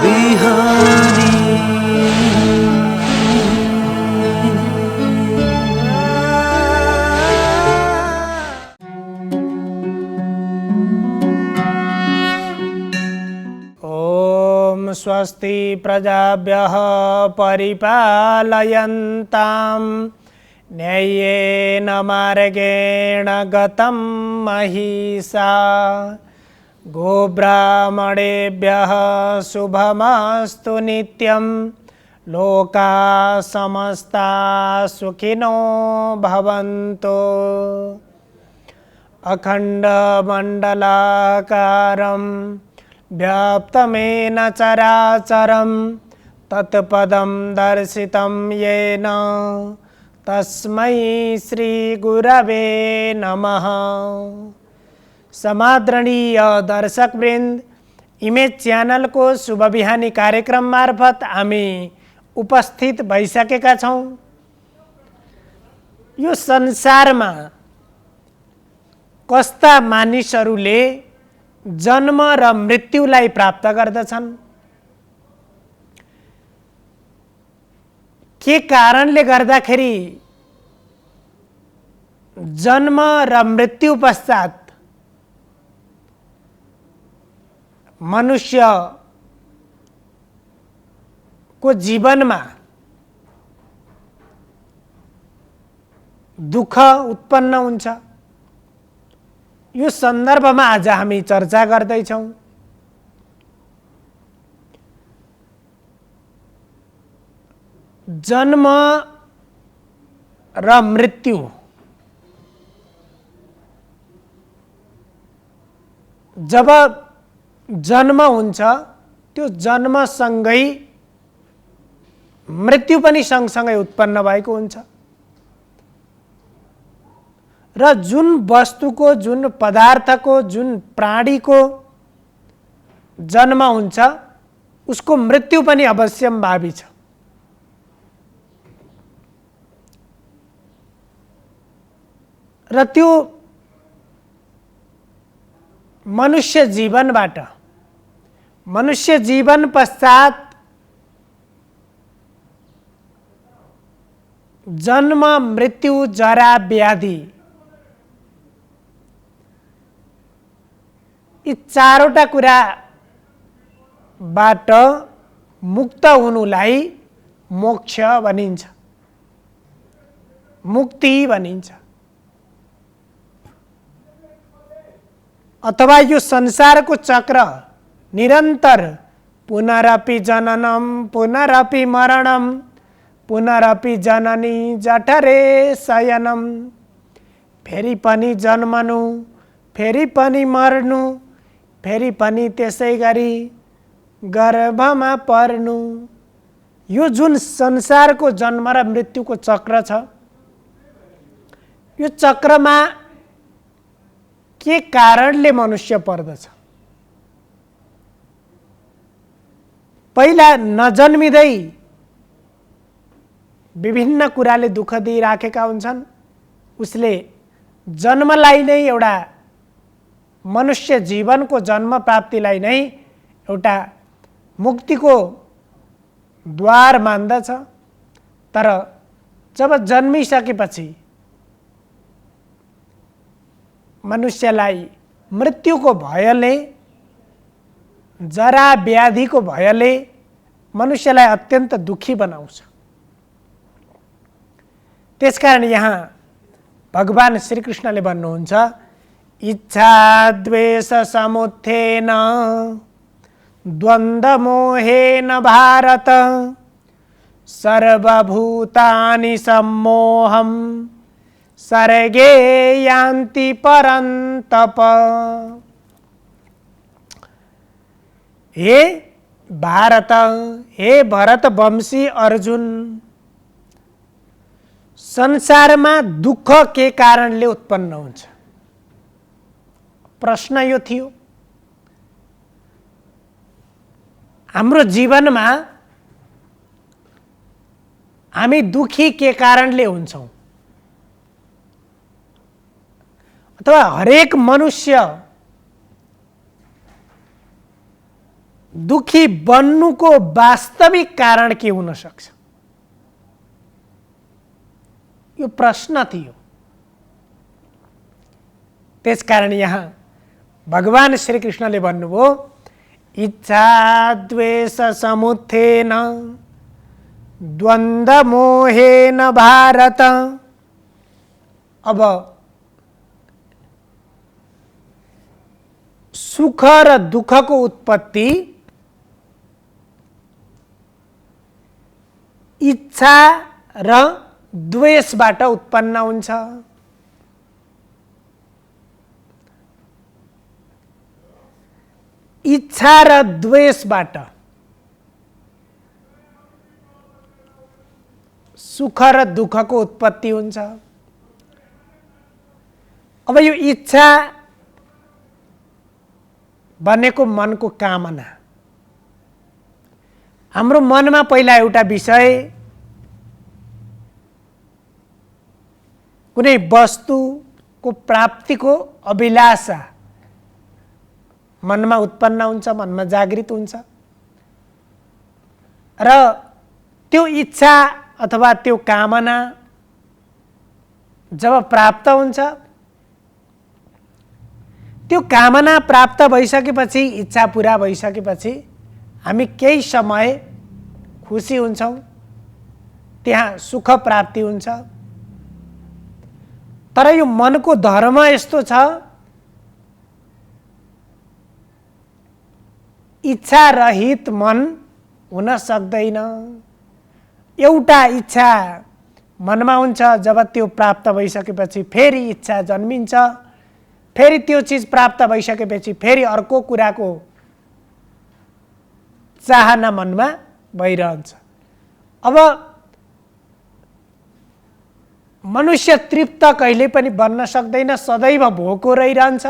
बिहानी। ओम स्वस्ति प्रजाभ्यः परिपालयन्तां न्याय्येन मार्गेण गतं महिषा गोब्राह्मणेभ्यः शुभमस्तु नित्यं लोकाः समस्ताः सुखिनो भवन्तु। अखण्डमण्डलाकारं व्याप्तमेन चराचरं तत्पदं दर्शितं येन तस्मै श्रीगुरवे नमः। समादरणीय दर्शकवृन्द, इमेज च्यानल को शुभ बिहानी कार्यक्रम मार्फत हामी उपस्थित भइसकेका छौं। यो संसारमा कस्ता मानिसहरूले जन्म र मृत्युलाई प्राप्त गर्दछन्, के कारणले गर्दाखेरि जन्म र मृत्यु पश्चात मनुष्य को जीवनमा दुःख उत्पन्न हुन्छ, यो सन्दर्भमा आज हामी चर्चा गर्दैछौं। जन्म र मृत्यु जब जन्म हुन्छ त्यो जन्मसँगै मृत्यु पनि सँगसँगै उत्पन्न भएको हुन्छ र जुन वस्तुको, जुन पदार्थको, जुन प्राणीको जन्म हुन्छ उसको मृत्यु पनि अवश्यम्भावी छ। र त्यो मनुष्य जीवनबाट मनुष्य जीवन पश्चात जन्म, मृत्यु, जरा, व्याधि यी चारवटा कुराबाट मुक्त हुनुलाई मोक्ष भनिन्छ, मुक्ति भनिन्छ। अथवा यो संसारको चक्र निरन्तर पुनरपि जननम पुनरपि मरणम पुनरपि जननी जठरे शयनम, फेरि पनि जन्मनु, फेरि पनि मर्नु, फेरि पनि त्यसै गरी गर्भमा पर्नु, यो जुन संसारको जन्म र मृत्युको चक्र छ, यो चक्रमा के कारणले मनुष्य पर्दछ? पहिला नजन्मिँदै विभिन्न कुराले दुःख दिइराखेका हुन्छन्, उसले जन्मलाई नै एउटा मनुष्य जीवनको जन्म प्राप्तिलाई नै एउटा मुक्तिको द्वार मान्दछ। तर जब जन्मिसकेपछि मनुष्यलाई मृत्युको भयले, जरा व्याधिको भयले मनुष्यलाई अत्यन्त दुखी बनाउँछ। त्यसकारण यहाँ भगवान श्रीकृष्णले भन्नुहुन्छ, इच्छा द्वेष समुत्थेन द्वन्द्व मोहेन भारत सर्वभूतानि सम्मोहं सर्गे यान्ति परन्तप। हे भारत, हे भरत वंशी अर्जुन, संसारमा दुःख के कारणले उत्पन्न हुन्छ? प्रश्न यो थियो। हाम्रो जीवनमा हामी दुखी के कारणले हुन्छौं? अथवा हरेक मनुष्य दुखी बन्नुको वास्तविक कारण के हुन सक्छ? यो प्रश्न थियो। त्यसकारण यहाँ भगवान श्री कृष्णले भन्नुभयो, इच्छा द्वेष समुत्थेन द्वन्द्व मोहेन भारत। अब सुख र दुःखको उत्पत्ति इच्छा र द्वेषबाट उत्पन्न हुन्छ। इच्छा र द्वेषबाट सुख र दुःखको उत्पत्ति हुन्छ। अब यो इच्छा भनेको मनको कामना। हाम्रो मनमा पहिला एउटा विषय, कुनै वस्तुको प्राप्तिको अभिलाषा मनमा उत्पन्न हुन्छ, मनमा जागृत हुन्छ र त्यो इच्छा अथवा त्यो कामना जब प्राप्त हुन्छ, त्यो कामना प्राप्त भइसकेपछि, इच्छा पूरा भइसकेपछि हामी केही समय खुसी हुन्छौँ, त्यहाँ सुख प्राप्ति हुन्छ। तर यो मनको धर्म यस्तो छ, इच्छा रहित मन हुन सक्दैन। एउटा इच्छा मनमा हुन्छ, जब त्यो प्राप्त भइसकेपछि फेरि इच्छा जन्मिन्छ, फेरि त्यो चिज प्राप्त भइसकेपछि फेरि अर्को कुराको चाहना मनमा भइरहन्छ। अब मनुष्य तृप्त कहिले पनि बन्न सक्दैन, सदैव भोको रहिरहन्छ।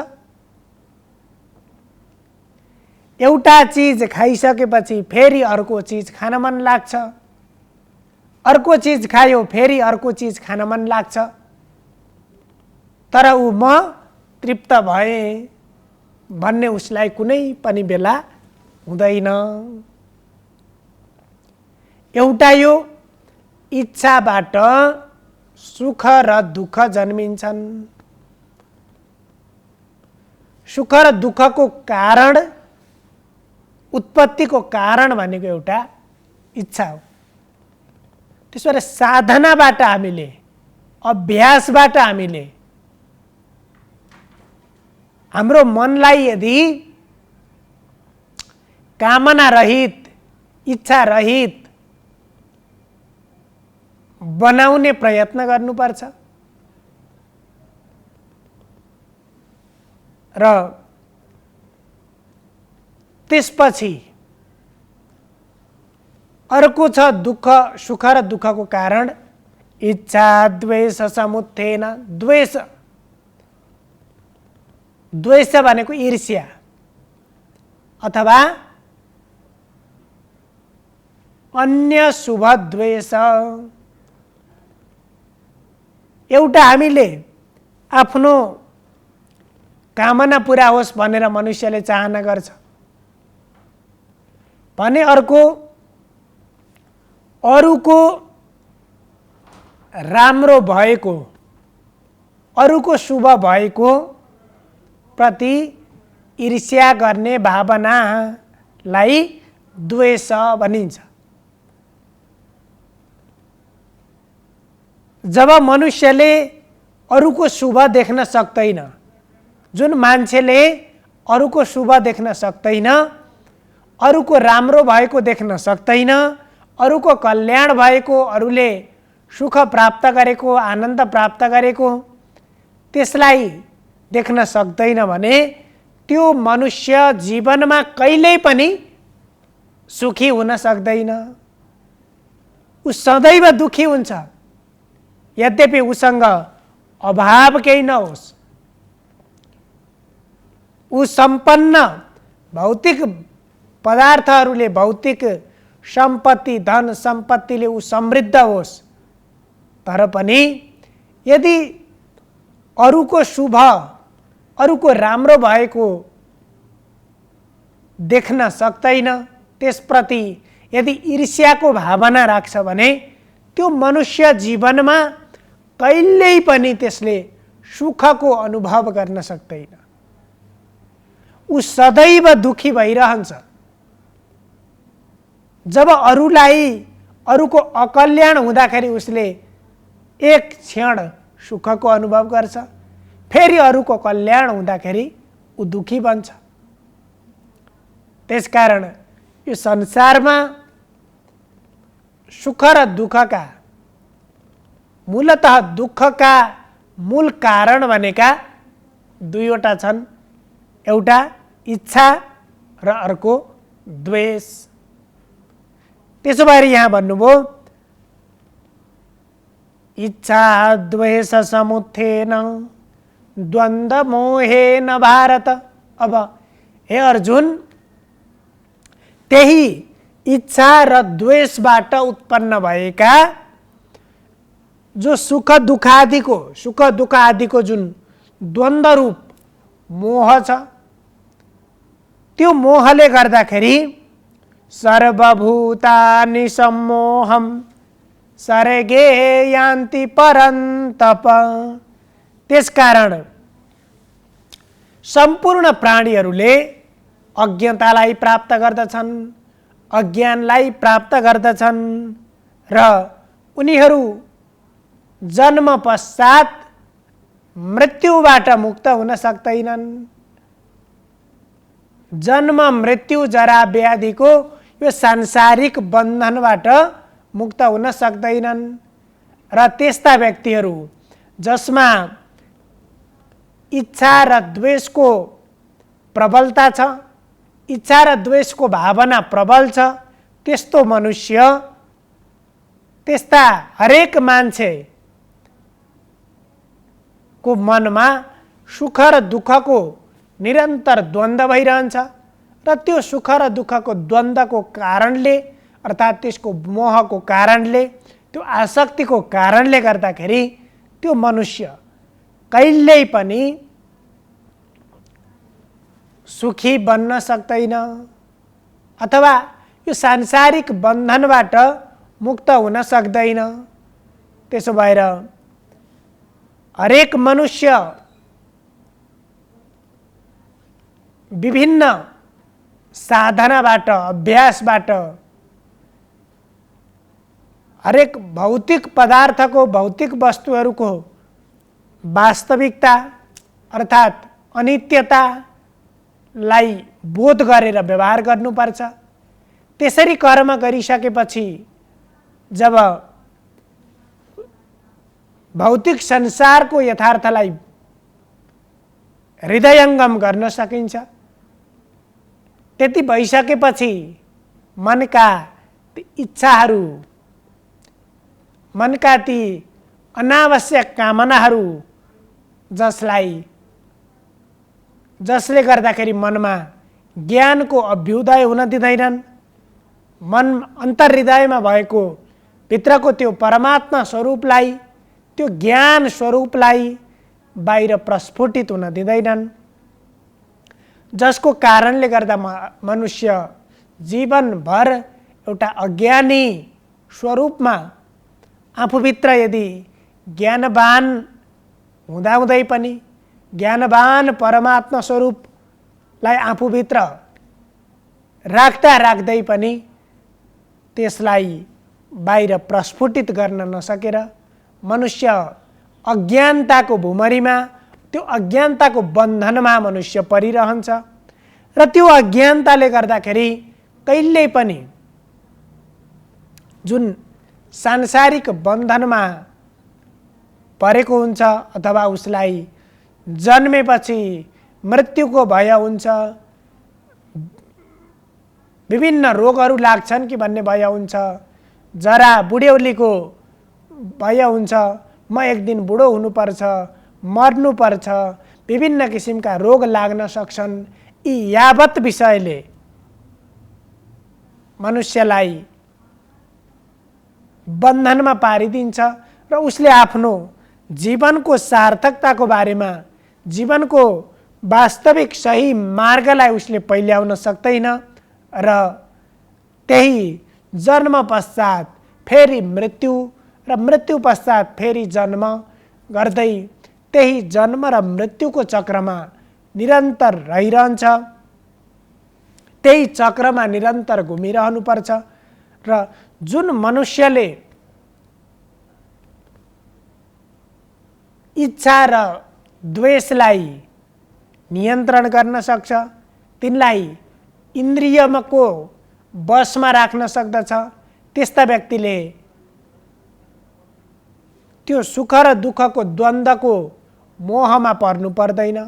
एउटा चिज खाइसकेपछि फेरि अर्को चिज खान मन लाग्छ, अर्को चिज खायो फेरि अर्को चिज खान मन लाग्छ। तर ऊ म तृप्त भए भन्ने उसलाई कुनै पनि बेला हुँदैन। एउटा यो इच्छाबाट सुख र दुःख जन्मिन्छन्। सुख र दुःखको कारण, उत्पत्तिको कारण भनेको एउटा इच्छा हो। त्यसबाट साधनाबाट हामीले, अभ्यासबाट हामीले हाम्रो मनलाई यदि कामना रहित, इच्छा रहित बनाउने प्रयत्न गर्नुपर्छ र त्यसपछि अर्को छ दुःख, सुख र दुःखको कारण इच्छा द्वेष समुत्थेन। द्वेष, द्वेष भनेको ईर्ष्या अथवा अन्य शुभ द्वेष। एउटा हामीले आफ्नो कामना पूरा होस् भनेर मनुष्यले चाहना गर्छ भने अर्को अरूको राम्रो भएको, अरूको शुभ भएको प्रति ईर्ष्या गर्ने भावनालाई द्वेष भनिन्छ। जब मनुष्यले अरूको शुभ देख्न सक्दैन, जुन मान्छेले अरूको शुभ देख्न सक्दैन, अरूको राम्रो भएको देख्न सक्दैन, अरूको कल्याण भएको, अरूले सुख प्राप्त गरेको, आनन्द प्राप्त गरेको त्यसलाई देख्न सक्दैन भने त्यो मनुष्य जीवनमा कहिल्यै पनि सुखी हुन सक्दैन। ऊ सदैव दुखी हुन्छ। यद्यपि उसँग अभाव केही नहोस्, ऊ सम्पन्न भौतिक पदार्थहरूले, भौतिक सम्पत्ति, धन सम्पत्तिले ऊ समृद्ध होस्, तर पनि यदि अरूको शुभ, अरूको राम्रो भएको देख्न सक्दैन, त्यसप्रति यदि ईर्ष्याको भावना राख्छ भने त्यो मनुष्य जीवनमा कहिल्यै पनि त्यसले सुखको अनुभव गर्न सक्दैन। ऊ सदैव दुखी भइरहन्छ। जब अरूको अकल्याण हुँदाखेरि उसले एक क्षण सुखको अनुभव गर्छ, फेरि अरूको कल्याण हुँदाखेरि ऊ दुखी बन्छ। त्यसकारण यो संसारमा सुख र दुःखका मूलतः दुःखका मूल कारण भनेका दुईवटा छन्, एउटा इच्छा र अर्को द्वेष। त्यसो भएर यहाँ भन्नुभयो इच्छा द्वेष समुत्थेन द्वन्द्व मोहेन भारत। अब हे अर्जुन, त्यही इच्छा र द्वेषबाट उत्पन्न भएका जो सुख दुःख आदिको जुन द्वन्द्व रूप मोह छ, त्यो मोहले गर्दाखेरि सर्वभूतानि सम्मोहम सर्गे यान्ति परन्तप। त्यसकारण सम्पूर्ण प्राणीहरूले अज्ञतालाई प्राप्त गर्दछन्, अज्ञानलाई प्राप्त गर्दछन् र उनीहरू जन्म पश्चात मृत्युबाट मुक्त हुन सक्दैनन्। जन्म मृत्यु जरा व्याधिको यो सांसारिक बन्धनबाट मुक्त हुन सक्दैनन् र त्यस्ता व्यक्तिहरू जसमा इच्छा र द्वेषको प्रबलता छ, इच्छा र द्वेषको भावना प्रबल छ, त्यस्तो मनुष्य, त्यस्ता हरेक मान्छेको मनमा सुख र दुःखको निरन्तर द्वन्द्व भइरहन्छ र त्यो सुख र दुःखको द्वन्द्वको कारणले अर्थात् त्यसको मोहको कारणले, त्यो आसक्तिको कारणले गर्दाखेरि त्यो मनुष्य कहिल्यै पनि सुखी बन्न सक्दैन अथवा यो सांसारिक बन्धनबाट मुक्त हुन सक्दैन। त्यसो भएर हरेक मनुष्य विभिन्न साधनाबाट, अभ्यासबाट हरेक भौतिक पदार्थको, भौतिक वस्तुहरूको वास्तविकता अर्थात् अनित्यतालाई बोध गरेर व्यवहार गर्नुपर्छ। त्यसरी कर्म गरिसकेपछि जब भौतिक संसारको यथार्थलाई हृदयङ्गम गर्न सकिन्छ। त्यति भइसकेपछि मनका इच्छाहरू, मनका ती अनावश्यक कामनाहरू जसले गर्दाखेरि मनमा ज्ञानको अभ्युदय हुन दिँदैनन्, मन अन्तर्हृदयमा भएको भित्रको त्यो परमात्मा स्वरूपलाई, त्यो ज्ञान स्वरूपलाई बाहिर प्रस्फुटित हुन दिँदैनन्, जसको कारणले गर्दा मनुष्य जीवनभर एउटा अज्ञानी स्वरूपमा आफूभित्र यदि ज्ञानवान हुँदाहुँदै पनि, ज्ञानवान परमात्मा स्वरूपलाई आफूभित्र राख्दा राख्दै पनि त्यसलाई बाहिर प्रस्फुटित गर्न नसकेर मनुष्य अज्ञानताको भुमरीमा, त्यो अज्ञानताको बन्धनमा मनुष्य परिरहन्छ र त्यो अज्ञानताले गर्दाखेरि कहिल्यै पनि जुन सांसारिक बन्धनमा परेको हुन्छ अथवा उसलाई जन्मेपछि मृत्युको भय हुन्छ, विभिन्न रोगहरू लाग्छन् कि भन्ने भय हुन्छ, जरा बुढ्यौलीको भय हुन्छ, म एक दिन बुढो हुनुपर्छ, मर्नुपर्छ, विभिन्न किसिमका रोग लाग्न सक्छन्। यी यावत विषयले मनुष्यलाई बन्धनमा पारिदिन्छ र उसले आफ्नो जीवनको सार्थकताको बारेमा, जीवनको वास्तविक सही मार्गलाई उसले पहिल्याउन सक्दैन र त्यही जन्म पश्चात फेरि मृत्यु र मृत्यु पश्चात फेरि जन्म गर्दै त्यही जन्म र मृत्युको चक्रमा निरन्तर रहिरहन्छ। त्यही चक्रमा निरन्तर घुमिरहनुपर्छ र जुन मनुष्यले इच्छा र द्वेषलाई नियन्त्रण गर्न सक्छ, तिनलाई इन्द्रियको वशमा राख्न सक्दछ, त्यस्ता व्यक्तिले त्यो सुख र दुःखको द्वन्द्वको मोहमा पर्नु पर्दैन।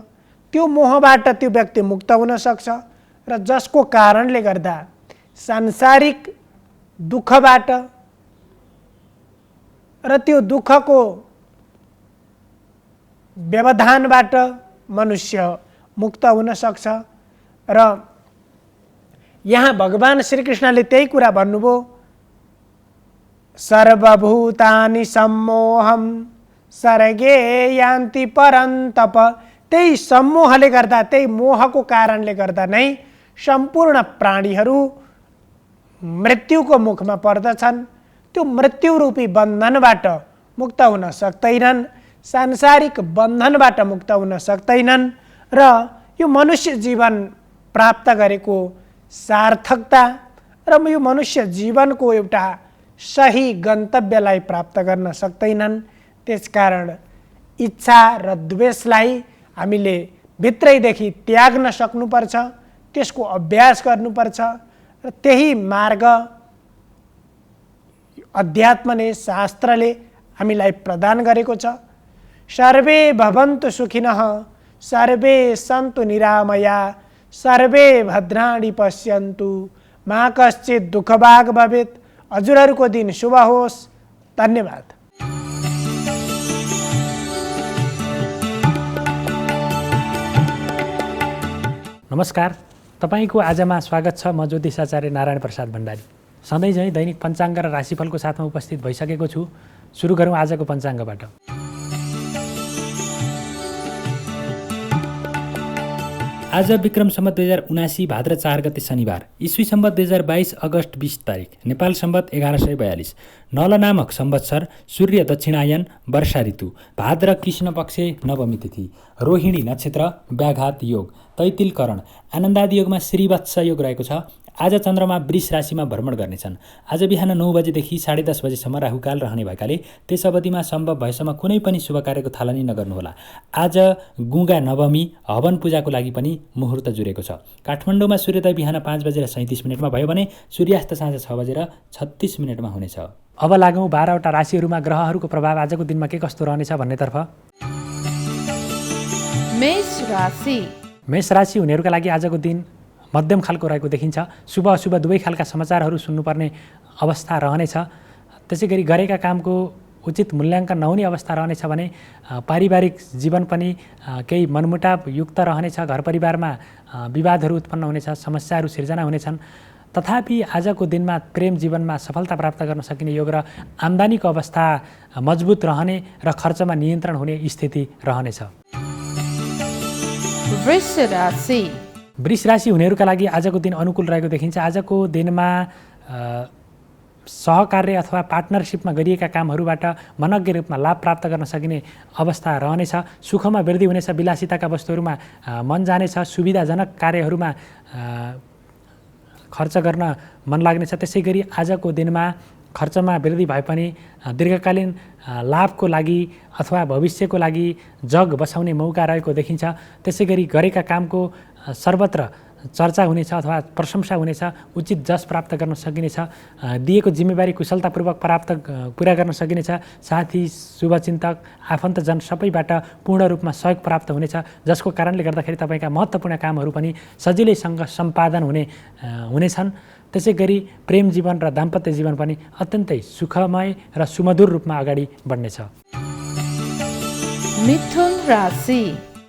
त्यो मोहबाट त्यो व्यक्ति मुक्त हुन सक्छ र जसको कारणले गर्दा सांसारिक दुःखबाट र त्यो दुःखको व्यवधानबाट मनुष्य मुक्त हुन सक्छ। र यहाँ भगवान श्रीकृष्णले त्यही कुरा भन्नुभयो, सर्वभूतानि सम्मोहम सर्गे यान्ति परन्तप। त्यही सम्मोहले गर्दा, त्यही मोहको कारणले गर्दा नै सम्पूर्ण प्राणीहरू मृत्युको मुखमा पर्दछन्। त्यो मृत्युरूपी बन्धनबाट मुक्त हुन सक्दैनन्, सांसारिक बन्धनबाट मुक्त हुन सक्दैनन् र यो मनुष्य जीवन प्राप्त गरेको सार्थकता र यो मनुष्य जीवनको एउटा सही गन्तव्यलाई प्राप्त गर्न सक्दैनन्। त्यसकारण इच्छा र द्वेषलाई हामीले भित्रैदेखि त्याग्न सक्नुपर्छ, त्यसको अभ्यास गर्नुपर्छ र त्यही मार्ग अध्यात्मले, शास्त्रले हामीलाई प्रदान गरेको छ। सर्वे भवन्तु सुखिनः सर्वे सन्तु निरामया सर्वे भद्राणि पश्यन्तु मा कश्चित् दुःखभाग् भवेत्। हजुरहरूको दिन शुभ होस्। धन्यवाद। नमस्कार, तपाईको आजमा स्वागत छ। म ज्योतिषाचार्य नारायण प्रसाद भण्डारी सधैँ झैँ दैनिक पञ्चाङ्ग र राशिफलको साथमा उपस्थित भइसकेको छु। सुरु गरौँ आजको पञ्चाङ्गबाट। आज विक्रम सम्वत 2079 भाद्र 4 गते शनिबार, ईस्वी सम्वत 2022 अगस्त 20 तारिक, नेपाल सम्वत 1142, नल नामक संवत्सर, सूर्य दक्षिणायन, वर्षा ऋतु, भाद्र कृष्ण पक्ष, नवमी तिथि, रोहिणी नक्षत्र, व्याघात योग, तैतिल करण, आनन्दादि योगमा श्रीवत्स योग रहेको छ। आज चन्द्रमा वृष राशिमा भ्रमण गर्नेछन्। आज बिहान 9 बजेदेखि 10:30 बजेसम्म राहुकाल रहने भएकाले त्यस अवधिमा सम्भव भएसम्म कुनै पनि शुभ कार्यको थालनी नगर्नुहोला। आज गुङ्गा नवमी, हवन पूजाको लागि पनि मुहुर्त जुरेको छ। काठमाडौँमा सूर्योदय बिहान 5:37 भयो भने सूर्यास्त साँझ 6:36 हुनेछ। अब लागौँ 12वटा राशिहरूमा ग्रहहरूको प्रभाव आजको दिनमा के कस्तो रहनेछ भन्नेतर्फ। मेष राशि हुनेहरूका लागि आजको दिन मध्यम खालको रहेको देखिन्छ। शुभ अशुभ दुवै खालका समाचारहरू सुन्नुपर्ने अवस्था रहनेछ। त्यसै गरी गरेका कामको उचित मूल्याङ्कन नहुने अवस्था रहनेछ भने पारिवारिक जीवन पनि केही मनमुटाव युक्त रहनेछ। घर परिवारमा विवादहरू उत्पन्न हुनेछ, समस्याहरू सिर्जना हुनेछन्। तथापि आजको दिनमा प्रेम जीवनमा सफलता प्राप्त गर्न सकिने योग र आम्दानीको अवस्था मजबुत रहने र खर्चमा नियन्त्रण हुने स्थिति रहनेछ। वृष राशि हुनेहरूका लागि आजको दिन अनुकूल रहेको देखिन्छ। आजको दिनमा सहकार्य अथवा पार्टनरसिपमा गरिएका कामहरूबाट मनज्ञ रूपमा लाभ प्राप्त गर्न सकिने अवस्था रहनेछ। सुखमा वृद्धि हुनेछ, विलासिताका वस्तुहरूमा मन जानेछ, सुविधाजनक कार्यहरूमा खर्च गर्न मन लाग्नेछ। त्यसै गरी आजको दिनमा खर्चमा वृद्धि भए पनि दीर्घकालीन लाभको लागि अथवा भविष्यको लागि जग बसाउने मौका रहेको देखिन्छ। त्यसै गरी गरेका कामको सर्वत्र चर्चा हुनेछ अथवा प्रशंसा हुनेछ, उचित जस प्राप्त गर्न सकिनेछ, दिएको जिम्मेवारी कुशलतापूर्वक पुरा गर्न सकिनेछ। साथी, शुभचिन्तक, आफन्तजन सबैबाट पूर्ण रूपमा सहयोग प्राप्त हुनेछ, जसको कारणले गर्दाखेरि तपाईँका महत्त्वपूर्ण कामहरू पनि सजिलैसँग सम्पादन हुनेछन्। त्यसै गरी प्रेम जीवन र दाम्पत्य जीवन पनि अत्यन्तै सुखमय र सुमधुर रूपमा अगाडि बढ्नेछ।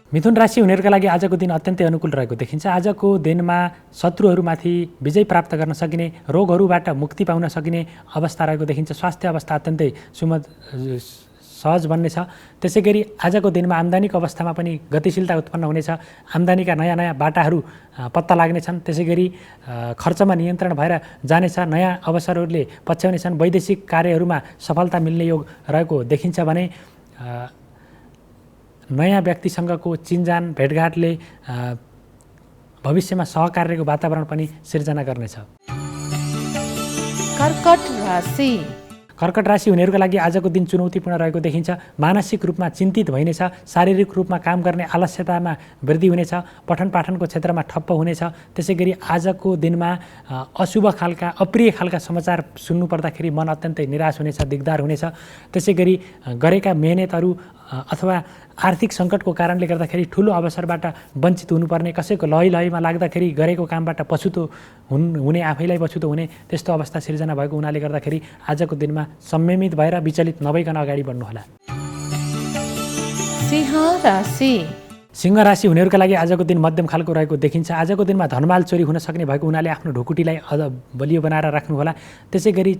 मिथुन राशि हुनेहरूका लागि आजको दिन अत्यन्तै अनुकूल रहेको देखिन्छ। आजको दिनमा शत्रुहरूमाथि विजय प्राप्त गर्न सकिने, रोगहरूबाट मुक्ति पाउन सकिने अवस्था रहेको देखिन्छ। स्वास्थ्य अवस्था अत्यन्तै सहज बन्नेछ। त्यसै गरी आजको दिनमा आम्दानीको अवस्थामा पनि गतिशीलता उत्पन्न हुनेछ। आम्दानीका नयाँ नयाँ बाटाहरू पत्ता लाग्नेछन्। त्यसै गरी खर्चमा नियन्त्रण भएर जानेछ। नयाँ अवसरहरूले पछ्याउनेछन्। वैदेशिक कार्यहरूमा सफलता मिल्ने योग रहेको देखिन्छ भने नयाँ व्यक्तिसँगको चिनजान भेटघाटले भविष्यमा सहकार्यको वातावरण पनि सिर्जना गर्नेछ। कर्कट राशि कर्कट राशि हुनेहरूका लागि आजको दिन चुनौतीपूर्ण रहेको देखिन्छ। मानसिक रूपमा चिन्तित भइनेछ। शारीरिक रूपमा काम गर्ने आलस्यतामा वृद्धि हुनेछ। पठन पाठनको क्षेत्रमा ठप्प हुनेछ। त्यसै गरी आजको दिनमा अशुभ खालका अप्रिय खालका समाचार सुन्नु पर्दाखेरि मन अत्यन्तै निराश हुनेछ, दिगदार हुनेछ। त्यसै गरी गरेका मेहनतहरू अथवा आर्थिक सङ्कटको कारणले गर्दाखेरि ठुलो अवसरबाट वञ्चित हुनुपर्ने, कसैको लहीमा लाग्दाखेरि गरेको कामबाट पछुतो हुने, आफैलाई पछुतो हुने त्यस्तो अवस्था सिर्जना भएको हुनाले गर्दाखेरि आजको दिनमा संयमित भएर विचलित नभइकन अगाडि बढ्नुहोला। सिंह राशि सिंह राशि हुनेहरूका लागि आजको दिन मध्यम खालको रहेको देखिन्छ। आजको दिनमा धनमाल चोरी हुन सक्ने भएको हुनाले आफ्नो ढुकुटीलाई अझ बलियो बनाएर राख्नुहोला। त्यसै गरी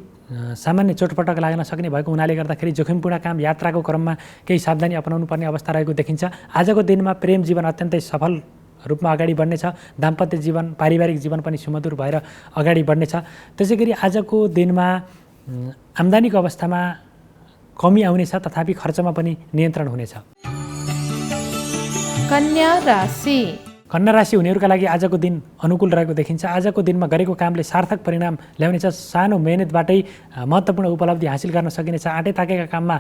सामान्य चोटपटक लाग्न सक्ने भएको हुनाले गर्दाखेरि जोखिमपूर्ण काम यात्राको क्रममा केही सावधानी अपनाउनु पर्ने अवस्था रहेको देखिन्छ। आजको दिनमा प्रेम जीवन अत्यन्तै सफल रूपमा अगाडि बढ्नेछ। दाम्पत्य जीवन, पारिवारिक जीवन पनि सुमधुर भएर अगाडि बढ्नेछ। त्यसै गरी आजको दिनमा आम्दानीको अवस्थामा कमी आउनेछ, तथापि खर्चमा पनि नियन्त्रण हुनेछ। कन्या राशि कन्या राशि हुनेहरूका लागि आजको दिन अनुकूल रहेको देखिन्छ। आजको दिनमा गरेको कामले सार्थक परिणाम ल्याउनेछ। सानो मेहनतबाटै महत्त्वपूर्ण उपलब्धि हासिल गर्न सकिनेछ। आँटे ताकेका काममा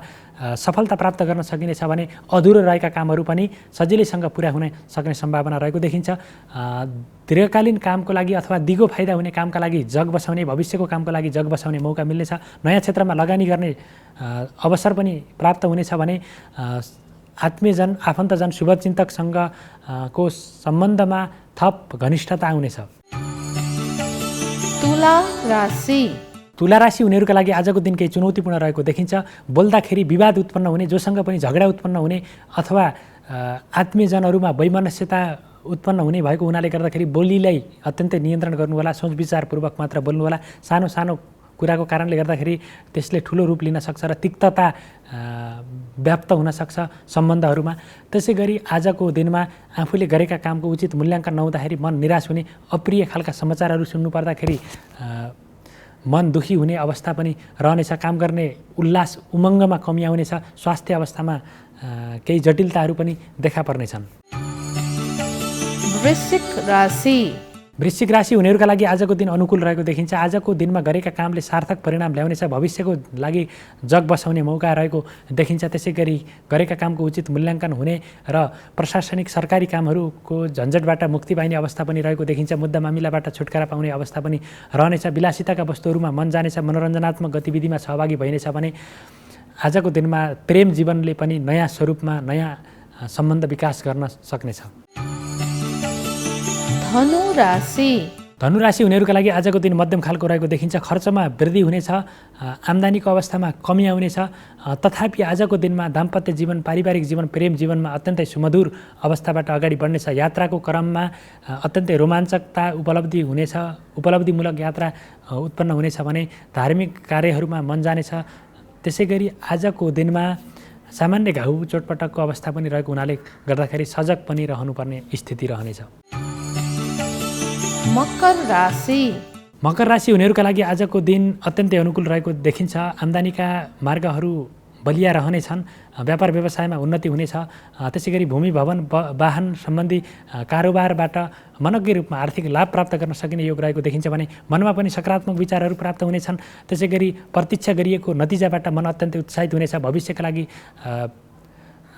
सफलता प्राप्त गर्न सकिनेछ भने अधुरो रहेका कामहरू पनि सजिलैसँग पुरा हुन सक्ने सम्भावना रहेको देखिन्छ। दीर्घकालीन कामको लागि अथवा दिगो फाइदा हुने कामका लागि जग बसाउने, भविष्यको कामको लागि जग बसाउने मौका मिल्नेछ। नयाँ क्षेत्रमा लगानी गर्ने अवसर पनि प्राप्त हुनेछ भने आत्मीयजन, आफन्तजन, शुभचिन्तकसँग को सम्बन्धमा थप घनिष्ठता आउनेछ। तुला राशि तुला राशि हुनेहरूका लागि आजको दिन केही चुनौतीपूर्ण रहेको देखिन्छ। बोल्दाखेरि विवाद उत्पन्न हुने, जोसँग पनि झगडा उत्पन्न हुने अथवा आत्मीयजनहरूमा वैमनस्यता उत्पन्न हुने भएको हुनाले गर्दाखेरि बोलीलाई अत्यन्तै नियन्त्रण गर्नुहोला। सोच विचारपूर्वक मात्र बोल्नुहोला। सानो सानो कुराको कारणले गर्दाखेरि त्यसले ठुलो रूप लिन सक्छ र तिक्तता व्याप्त हुन सक्छ सम्बन्धहरूमा। त्यसै गरी आजको दिनमा आफूले गरेका कामको उचित मूल्याङ्कन नहुँदाखेरि मन निराश हुने, अप्रिय खालका समाचारहरू सुन्नु पर्दाखेरि मन दुखी हुने अवस्था पनि रहनेछ। काम गर्ने उल्लास, उमङ्गमा कमी आउनेछ। स्वास्थ्य अवस्थामा केही जटिलताहरू पनि देखा पर्नेछन्। वृश्चिक राशि वृश्चिक राशि हुनेहरूका लागि आजको दिन अनुकूल रहेको देखिन्छ। आजको दिनमा गरेका कामले सार्थक परिणाम ल्याउनेछ। भविष्यको लागि जग बसाउने मौका रहेको देखिन्छ। त्यसै गरी गरेका कामको उचित मूल्याङ्कन हुने र प्रशासनिक सरकारी कामहरूको झन्झटबाट मुक्ति पाइने अवस्था पनि रहेको देखिन्छ। मुद्दा मामिलाबाट छुटकारा पाउने अवस्था पनि रहनेछ। विलासिताका वस्तुहरूमा मन जानेछ। मनोरञ्जनात्मक गतिविधिमा सहभागी भइनेछ भने आजको दिनमा प्रेम जीवनले पनि नयाँ स्वरूपमा नयाँ सम्बन्ध विकास गर्न सक्नेछ। धनु राशि धनुराशि हुनेहरूका लागि आजको दिन मध्यम खालको रहेको देखिन्छ। खर्चमा वृद्धि हुनेछ। आम्दानीको अवस्थामा कमी आउनेछ। तथापि आजको दिनमा दाम्पत्य जीवन, पारिवारिक जीवन, प्रेम जीवनमा अत्यन्तै सुमधुर अवस्थाबाट अगाडि बढ्नेछ। यात्राको क्रममा अत्यन्तै रोमाञ्चकता उपलब्धिमूलक यात्रा उत्पन्न हुनेछ भने धार्मिक कार्यहरूमा मन जानेछ। त्यसै गरी आजको दिनमा सामान्य घाउ चोटपटकको अवस्था पनि रहेको हुनाले गर्दाखेरि सजग पनि रहनुपर्ने स्थिति रहनेछ। मकर राशि मकर राशि हुनेहरूका लागि आजको दिन अत्यन्तै अनुकूल रहेको देखिन्छ। आम्दानीका मार्गहरू बलिया रहनेछन्। व्यापार व्यवसायमा उन्नति हुनेछ। त्यसै गरी भूमि, भवन, वाहन सम्बन्धी कारोबारबाट मनज्ञ रूपमा आर्थिक लाभ प्राप्त गर्न सकिने योग रहेको देखिन्छ भने मनमा पनि सकारात्मक विचारहरू प्राप्त हुनेछन्। त्यसै गरी प्रतीक्षा गरिएको नतिजाबाट मन अत्यन्तै उत्साहित हुनेछ। भविष्यका लागि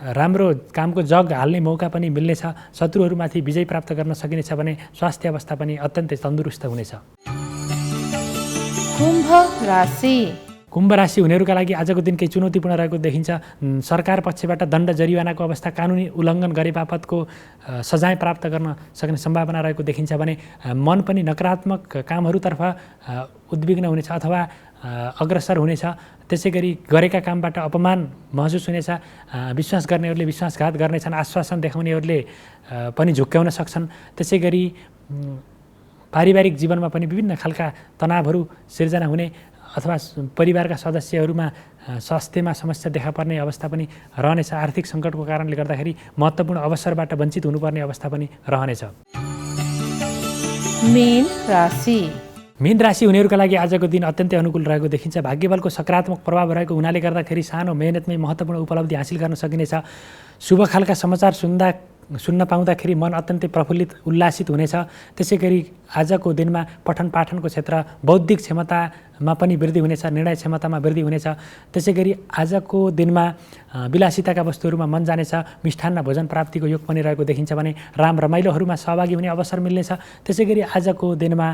राम्रो कामको जग हाल्ने मौका पनि मिल्नेछ। शत्रुहरूमाथि विजय प्राप्त गर्न सकिनेछ भने स्वास्थ्य अवस्था पनि अत्यन्तै तन्दुरुस्त हुनेछ। कुम्भ राशि कुम्भ राशि हुनेहरूका लागि आजको दिन केही चुनौतीपूर्ण रहेको देखिन्छ। सरकार पक्षबाट दण्ड जरिवानाको अवस्था, कानुनी उल्लङ्घन गरे बापतको सजाय प्राप्त गर्न सक्ने सम्भावना रहेको देखिन्छ भने मन पनि नकारात्मक कामहरूतर्फ उद्विग्न हुनेछ अथवा अग्रसर हुनेछ। त्यसै गरी गरेका कामबाट अपमान महसुस हुनेछ। विश्वास गर्नेहरूले विश्वासघात गर्नेछन्। आश्वासन देखाउनेहरूले पनि झुक्क्याउन सक्छन्। त्यसै गरी पारिवारिक जीवनमा पनि विभिन्न खालका तनावहरू सिर्जना हुने, अथवा परिवारका सदस्यहरूमा स्वास्थ्यमा समस्या देखा पर्ने अवस्था पनि रहनेछ। आर्थिक सङ्कटको कारणले गर्दाखेरि महत्त्वपूर्ण अवसरबाट वञ्चित हुनुपर्ने अवस्था पनि रहनेछ। मीन राशि। मीन राशि हुनेहरूका लागि आजको दिन अत्यन्तै अनुकूल रहेको देखिन्छ। भाग्यबलको सकारात्मक प्रभाव रहेको हुनाले गर्दाखेरि सानो मेहनतमै महत्त्वपूर्ण उपलब्धि हासिल गर्न सकिनेछ। शुभ खालका समाचार सुन्न पाउँदाखेरि मन अत्यन्तै प्रफुल्लित उल्लासित हुनेछ। त्यसै गरी आजको दिनमा पठन पाठनको क्षेत्र बौद्धिक क्षमतामा पनि वृद्धि हुनेछ, निर्णय क्षमतामा वृद्धि हुनेछ। त्यसै गरी आजको दिनमा विलासिताका वस्तुहरूमा मन जानेछ। मिष्ठान्न भोजन प्राप्तिको योग पनि रहेको देखिन्छ भने राम रमाइलोहरूमा सहभागी हुने अवसर मिल्नेछ। त्यसै गरी आजको दिनमा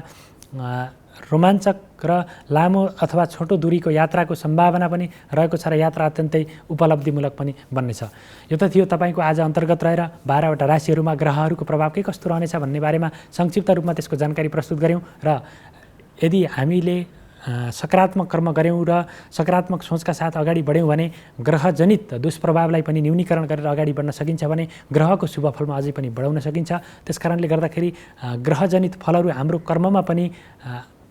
रोमाञ्चक र लामो अथवा छोटो दूरीको यात्राको सम्भावना पनि रहेको छ र यात्रा अत्यन्तै उपलब्धिमूलक पनि बन्नेछ। यो त थियो तपाईँको आज अन्तर्गत रहेर 12वटा राशिहरूमा ग्रहहरूको प्रभाव के कस्तो रहनेछ भन्ने बारेमा संक्षिप्त रूपमा त्यसको जानकारी प्रस्तुत गऱ्यौँ। र यदि हामीले सकारात्मक कर्म गऱ्यौँ र सकारात्मक सोचका साथ अगाडि बढ्यौँ भने ग्रहजनित दुष्प्रभावलाई पनि न्यूनीकरण गरेर अगाडि बढ्न सकिन्छ भने ग्रहको शुभफलमा अझै पनि बढाउन सकिन्छ। त्यसकारणले गर्दाखेरि ग्रहजनित फलहरू हाम्रो कर्ममा पनि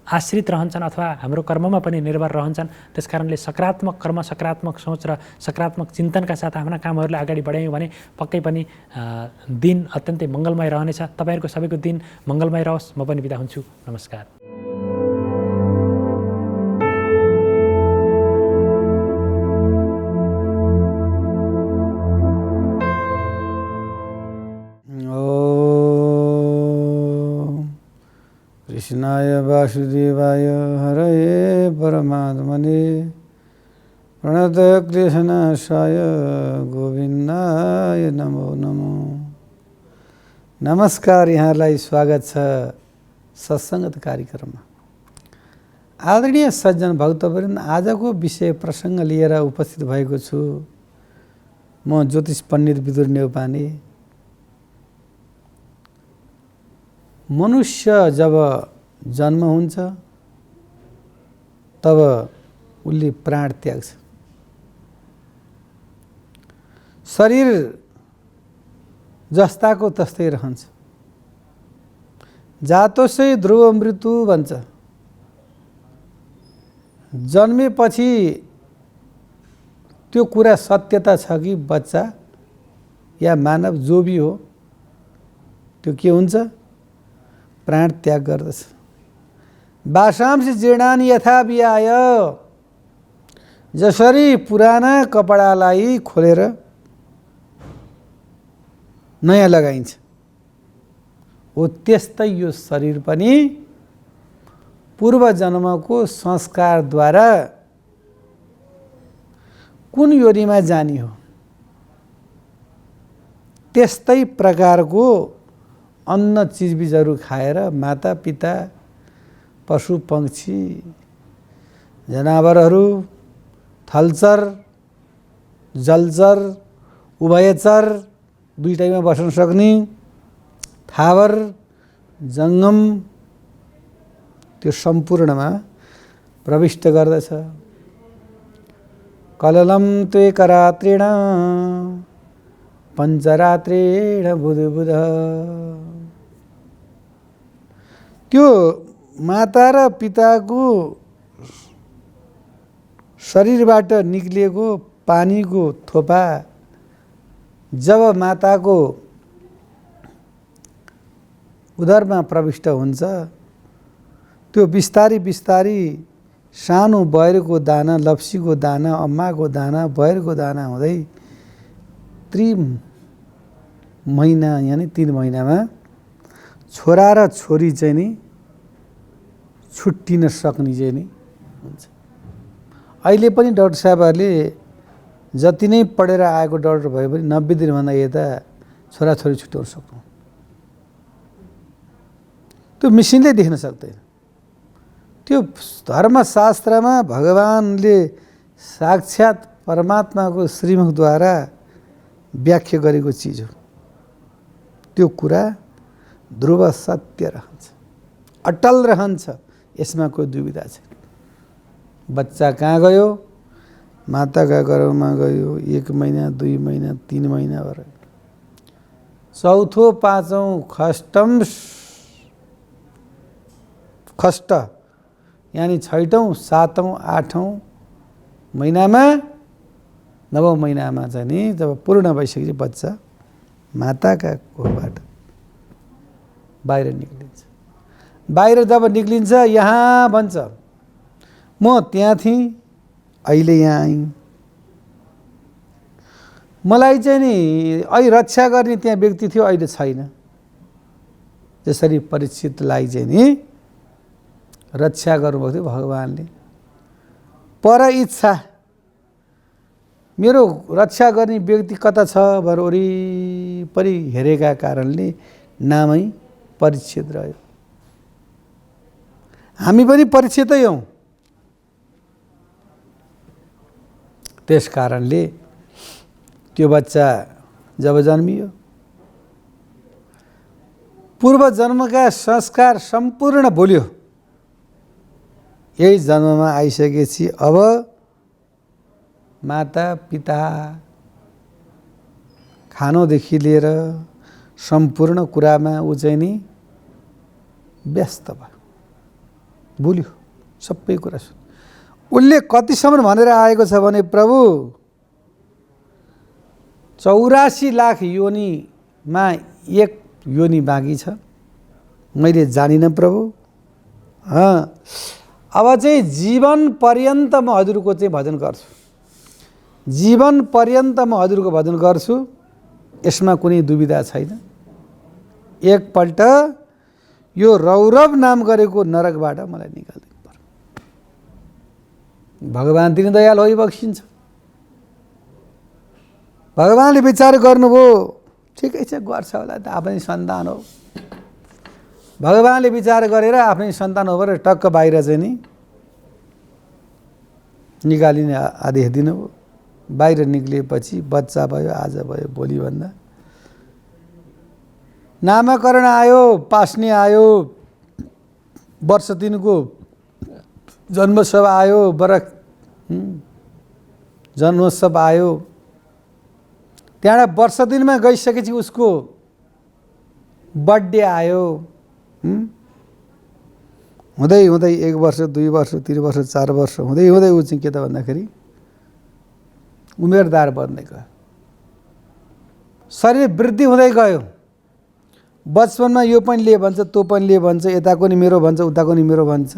आश्रित रहन्छन् अथवा हाम्रो कर्ममा पनि निर्भर रहन्छन्। त्यसकारणले सकारात्मक कर्म, सकारात्मक सोच र सकारात्मक चिन्तनका साथ आफ्ना कामहरूलाई अगाडि बढायौँ भने पक्कै पनि दिन अत्यन्तै मङ्गलमय रहनेछ। तपाईँहरूको सबैको दिन मङ्गलमय रहोस्। म पनि बिदा हुन्छु। नमस्कार। कृष्णाय वासुदेवाय हरये परमात्मने प्रणतक्लेशनाशाय गोविन्दाय नमो नमो। नमस्कार, यहाँलाई स्वागत छ सत्सङ्गत कार्यक्रममा। आदरणीय सज्जन भक्तवृन्द, आजको विषय प्रसङ्ग लिएर उपस्थित भएको छु। म ज्योतिष पण्डित विदुर नेउपाने। मनुष्य जब जन्म हुन्छ तब उसले प्राण त्याग्छ। शरीर जस्ताको तस्तै रहन्छ। जातोसै ध्रुव मृत्यु भन्छ। जन्मेपछि त्यो कुरा सत्यता छ कि बच्चा या मानव जो भी हो त्यो के हुन्छ? प्राण त्याग गर्दछ। वासांसि जीर्णानि यथा विहाय, जसरी पुराना कपडालाई खोलेर नयाँ लगाइन्छ हो त्यस्तै यो शरीर पनि पूर्व जन्मको संस्कारद्वारा कुन योनिमा जाने हो त्यस्तै प्रकारको अन्न चिजबिजहरू खाएर माता पिता, पशु पक्षी, जनावरहरू, थलचर, जलचर, उभयचर दुईटैमा बस्न सक्ने, थावर, जङ्गम त्यो सम्पूर्णमा प्रविष्ट गर्दछ। कललम त्वेकरात्रेण पञ्चरात्रेण बुध। त्यो माता र पिताको शरीरबाट निक्लिएको पानीको थोपा जब माताको उदरमा प्रविष्ट हुन्छ त्यो बिस्तारी बिस्तारी सानो बयरको दाना, लप्सीको दाना, अम्माको दाना, बयरको दाना हुँदै 3 महिना यानी 3 महिनामा छोरा र छोरी चाहिँ नि छुट्टिन सक्ने चाहिँ नि हुन्छ। अहिले पनि डाक्टर साहबहरूले जति नै पढेर आएको डाक्टर भए पनि 90 दिनभन्दा यता छोराछोरी छुट्याउन सक्नु त्यो मिसिनले देख्न सक्दैन। त्यो धर्मशास्त्रमा भगवानले साक्षात परमात्माको श्रीमुखद्वारा व्याख्या गरेको चिज हो। त्यो कुरा ध्रुव सत्य रहन्छ, अटल रहन्छ, यसमा कोही दुविधा छैन। बच्चा कहाँ गयो? माताका गर्भमा गयो। 1 महिना, 2 महिना, 3 महिना भएर चौथो पाँचौं खष्ट यानि 6औं 7औं 8औं महिनामा 9औं महिनामा चाहिँ नि जब पूर्ण भइसकेपछि बच्चा माताका कोखबाट बाहिर निक्लिन्छ। बाहिर जब निक्लिन्छ यहाँ भन्छ म त्यहाँ थिएँ अहिले यहाँ आएँ। मलाई चाहिँ नि अहिले रक्षा गर्ने त्यहाँ व्यक्ति थियो अहिले छैन। जसरी परीक्षितलाई चाहिँ नि रक्षा गर्नुभएको थियो भगवानले। पर इच्छा मेरो रक्षा गर्ने व्यक्ति कता छ भनेर वरिपरि हेरेका कारणले नामै परीक्षित रह्यो। हामी पनि परीक्षितै हौँ। त्यस कारणले त्यो बच्चा जब जन्मियो पूर्व जन्मका संस्कार सम्पूर्ण भुल्यो। यही जन्ममा आइसकेपछि अब माता पिता खानोदेखि लिएर सम्पूर्ण कुरामा ऊ चाहिँ नि व्यस्त भयो, भुल्यो सबै कुरा। उसले कतिसम्म भनेर आएको छ भने प्रभु 84 लाख योनिमा एक योनि बाँकी छ, मैले जानिनँ प्रभु। अब चाहिँ जीवन पर्यन्त म हजुरको चाहिँ भजन गर्छु, जीवन पर्यन्त म हजुरको भजन गर्छु, यसमा कुनै दुविधा छैन। एकपल्ट यो रौरव नाम गरेको नरकबाट मलाई निकाल्नु पर्यो। भगवान दिन दयाल होइ बक्सिन्छ। भगवानले विचार गर्नुभयो ठिकै छ गर्छ होला त, आफ्नै सन्तान हो। भगवानले विचार गरेर आफ्नै सन्तान हो भनेर टक्क बाहिर चाहिँ नि निकालिने आदेश दिनुभयो। बाहिर निक्लिएपछि बच्चा भयो, आज भयो भोलि भन्दा नामकरण आयो, पास्ने आयो, वर्ष दिनको जन्मोत्सव आयो, जन्मोत्सव आयो। त्यहाँबाट वर्ष दिनमा गइसकेपछि उसको बर्थडे आयो। हुँदै हुँदै 1 वर्ष 2 वर्ष 3 वर्ष 4 वर्ष हुँदै हुँदै ऊ चाहिँ के त भन्दाखेरि उमेरदार बन्दै गयो। शरीर वृद्धि हुँदै गयो। बचपनमा यो पनि लिए भन्छ, त्यो पनि लिए भन्छ, यताको नि मेरो भन्छ, उताको नि मेरो भन्छ।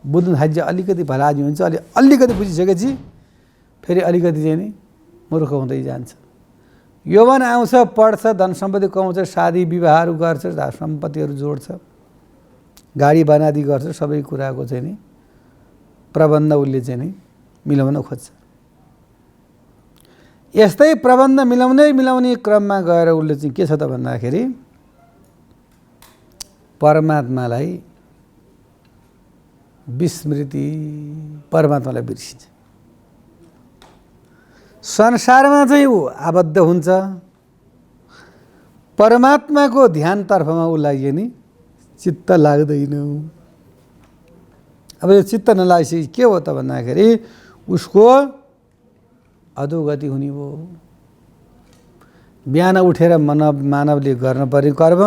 बुझ्नु थाल्छ अलिकति भलाजी हुन्छ, अलिकति बुझिसकेपछि फेरि अलिकति चाहिँ नि मूर्ख हुँदै जान्छ। यौवन आउँछ, पढ्छ, धन सम्पत्ति कमाउँछ, शादी विवाहहरू गर्छ, सम्पत्तिहरू जोड्छ, गाडी बनादी गर्छ, सबै कुराको चाहिँ नि प्रबन्ध उसले चाहिँ नि मिलाउन खोज्छ। यस्तै प्रबन्ध मिलाउने क्रममा गएर उसले चाहिँ के छ त भन्दाखेरि परमात्मालाई विस्मृति, परमात्मालाई बिर्सिन्छ। संसारमा चाहिँ ऊ आबद्ध हुन्छ, परमात्माको ध्यानतर्फमा उसलाई नि चित्त लाग्दैन। अब यो चित्त नलागेपछि के हो त भन्दाखेरि उसको अधोगति हुने भयो। बिहान उठेर मानवले गर्नुपर्ने कर्म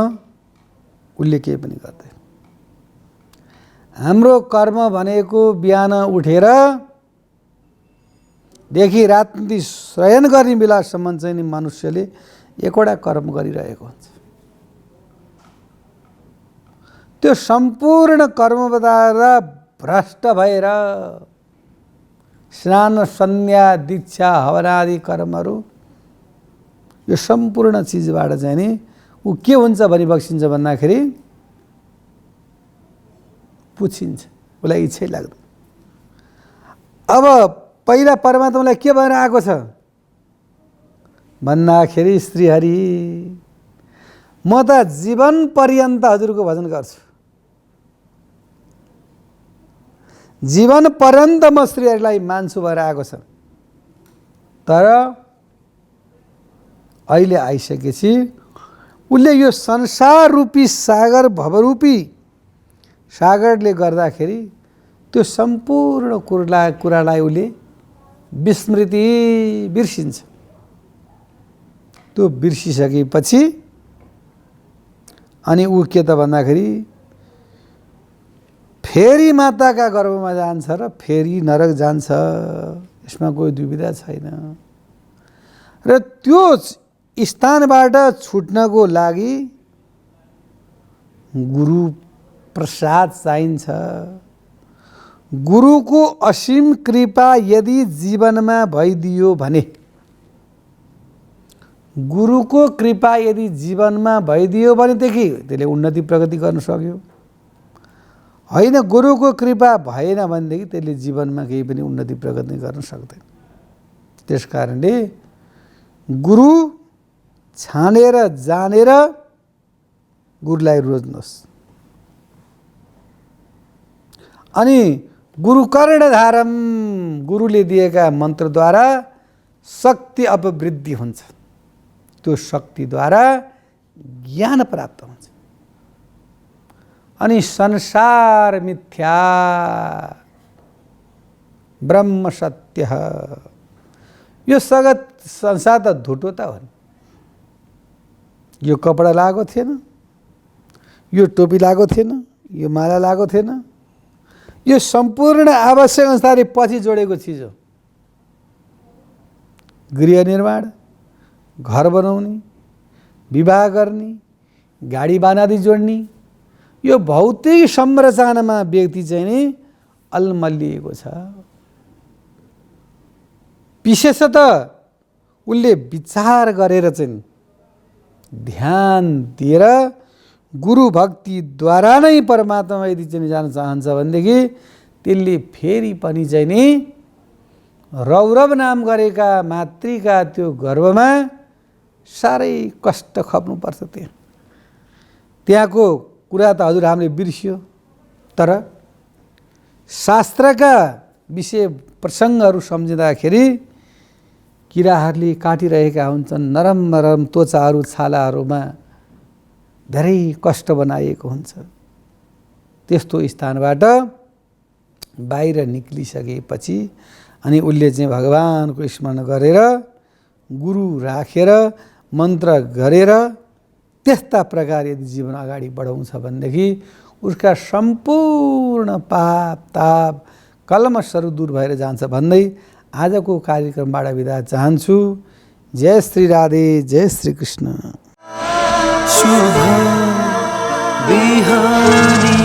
उसले केही पनि गर्दैन। हाम्रो कर्म भनेको बिहान उठेर देखि राति शयन गर्ने बेलासम्म चाहिँ नि मनुष्यले एकवटा कर्म गरिरहेको हुन्छ। त्यो सम्पूर्ण कर्मबाट भ्रष्ट भएर स्नान सन्ध्या दीक्षा हवनादि कर्महरू यो सम्पूर्ण चिजबाट चाहिँ नि ऊ के हुन्छ भनी बक्सिन्छ भन्दाखेरि पुछिन्छ, उसलाई इच्छै लाग्दैन। अब पहिला परमात्मालाई के भएर आएको छ भन्दाखेरि श्रीहरि म त जीवन पर्यन्त हजुरको भजन गर्छु, जीवन पर्यन्त म श्रीहरिलाई मान्छु भएर आएको छ। तर अहिले आइसकेपछि उसले यो संसार रूपी सागर भवरूपी सागरले गर्दाखेरि त्यो सम्पूर्ण कुरालाई उसले विस्मृति बिर्सिन्छ। त्यो बिर्सिसकेपछि अनि ऊ के त भन्दाखेरि फेरि माताका गर्भमा जान्छ र फेरि नरक जान्छ, यसमा कोही दुविधा छैन। र त्यो स्थानबाट छुट्नको लागि गुरु प्रसाद चाहिन्छ। गुरुको असीम कृपा यदि जीवनमा भइदियो भने, गुरुको कृपा यदि जीवनमा भइदियो भनेदेखि त्यसले उन्नति प्रगति गर्न सक्यो। होइन, गुरुको कृपा भएन भनेदेखि त्यसले जीवनमा केही पनि उन्नति प्रगति गर्न सक्दैन। त्यस कारणले गुरु छानेर जानेर गुरुलाई रोज्नुहोस्। अनि गुरु कर्णधारम, गुरुले दिएका मन्त्रद्वारा शक्ति अपवृद्धि हुन्छ। त्यो शक्तिद्वारा ज्ञान प्राप्त हुन्छ। अनि संसार मिथ्या ब्रह्म सत्य, यो सगत संसार त धुटो त हो नि। यो कपडा लागेको थिएन, यो टोपी लागेको थिएन, यो माला लागेको थिएन, यो सम्पूर्ण आवश्यक अनुसार पछि जोडेको चिज हो। गृह निर्माण, घर बनाउने, विवाह गर्ने, गाडी बानादी जोड्ने, यो भौतिक संरचनामा व्यक्ति चाहिँ नि अल्मलिएको छ। विशेषतः उसले विचार गरेर चाहिँ ध्यान दिएर गुरु भक्तिद्वारा नै परमात्मा यदि चाहिँ जान चाहन्छ भनेदेखि त्यसले फेरि पनि चाहिँ नि रौरव नाम गरेका मातृका त्यो गर्भमा साह्रै कष्ट खप्नुपर्छ। त्यहाँको कुरा त हजुर हामीले बिर्सियो, तर शास्त्रका विषय प्रसङ्गहरू सम्झिँदाखेरि किराहरूले काटिरहेका हुन्छन्। नरम नरम त्वचाहरू, छालाहरूमा धेरै कष्ट बनाइएको हुन्छ। त्यस्तो स्थानबाट बाहिर निक्लिसकेपछि अनि उसले चाहिँ भगवानको स्मरण गरेर, गुरु राखेर, मन्त्र गरेर त्यस्ता प्रकार यदि जीवन अगाडि बढाउँछ भनेदेखि उसका सम्पूर्ण पाप ताप कलमशहरू दूर भएर जान्छ भन्दै आजको कार्यक्रमबाट बिदा चाहन्छु। जय श्री राधे, जय श्री कृष्ण। शुभ बिहानी।